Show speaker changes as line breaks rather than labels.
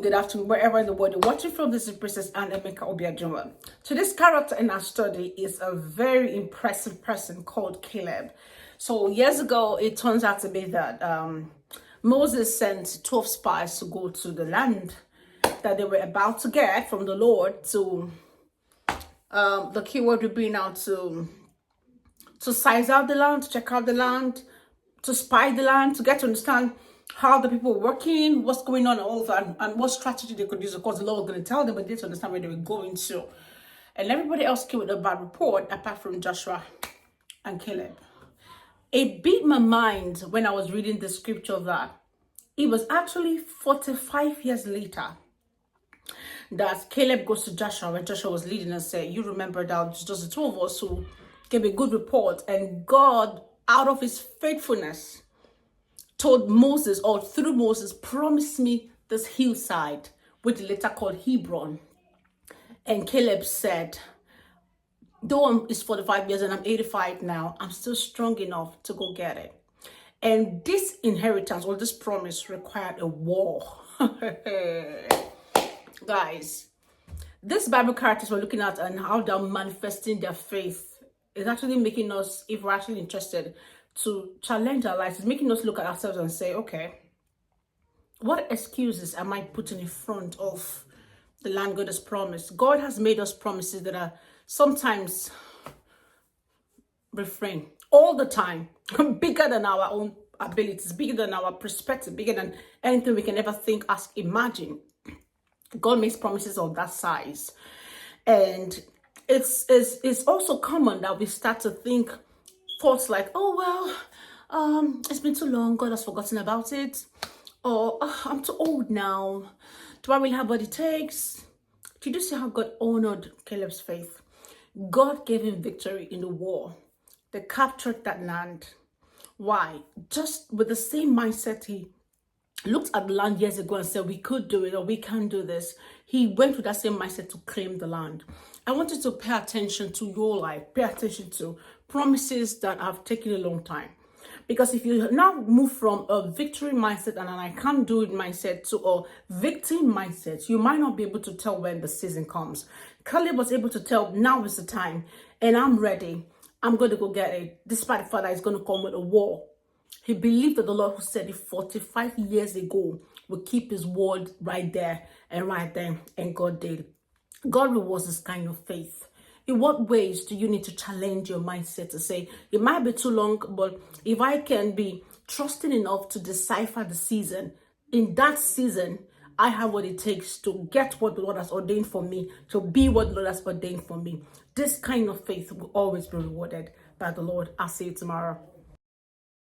Good afternoon, wherever in the world you're watching from. This is Princess and Emeka-Obiajunwa. So this character in our study is a very impressive person called Caleb. So years ago, it turns out to be that Moses sent 12 spies to go to the land that they were about to get from the Lord to, the keyword would be now to size out the land, to check out the land, to spy the land, to get to understand how the people were working, what's going on, all of that, and what strategy they could use. Of course, the Lord was going to tell them, but they didn't understand where they were going to. And everybody else came with a bad report, apart from Joshua and Caleb. It beat my mind when I was reading the scripture that it was actually 45 years later that Caleb goes to Joshua when Joshua was leading and said, you remember that it's just the two of us who gave a good report, and God, out of his faithfulness, told Moses, or through Moses, promised me this hillside, which later called Hebron. And Caleb said, though it's 45 years and I'm 85 now, I'm still strong enough to go get it. And this inheritance, or this promise, required a war. Guys, this Bible characters we're looking at and how they're manifesting their faith is actually making us, if we're actually interested, to challenge our lives. It's making us look at ourselves and say, okay, what excuses am I putting in front of the land God has promised? God has made us promises that are sometimes refrain all the time, bigger than our own abilities, bigger than our perspective, bigger than anything we can ever think, ask, imagine. God makes promises of that size. And it's also common that we start to think thoughts like, oh, well, it's been too long, God has forgotten about it. Or, oh, I'm too old now. Do I really have what it takes? Did you see how God honored Caleb's faith? God gave him victory in the war. They captured that land. Why? Just with the same mindset he looked at the land years ago and said, we could do it, or we can do this. He went with that same mindset to claim the land. I want you to pay attention to your life, pay attention to promises that have taken a long time. Because if you now move from a victory mindset and an I can't do it mindset to a victim mindset, you might not be able to tell when the season comes. Caleb was able to tell, now is the time, and I'm ready. I'm going to go get it, despite the fact that it's going to come with a war. He believed that the Lord who said it 45 years ago would keep his word right there and right then, and God did. God rewards this kind of faith. In what ways do you need to challenge your mindset to say, it might be too long, but if I can be trusting enough to decipher the season, in that season, I have what it takes to get what the Lord has ordained for me, to be what the Lord has ordained for me. This kind of faith will always be rewarded by the Lord. I'll see you tomorrow.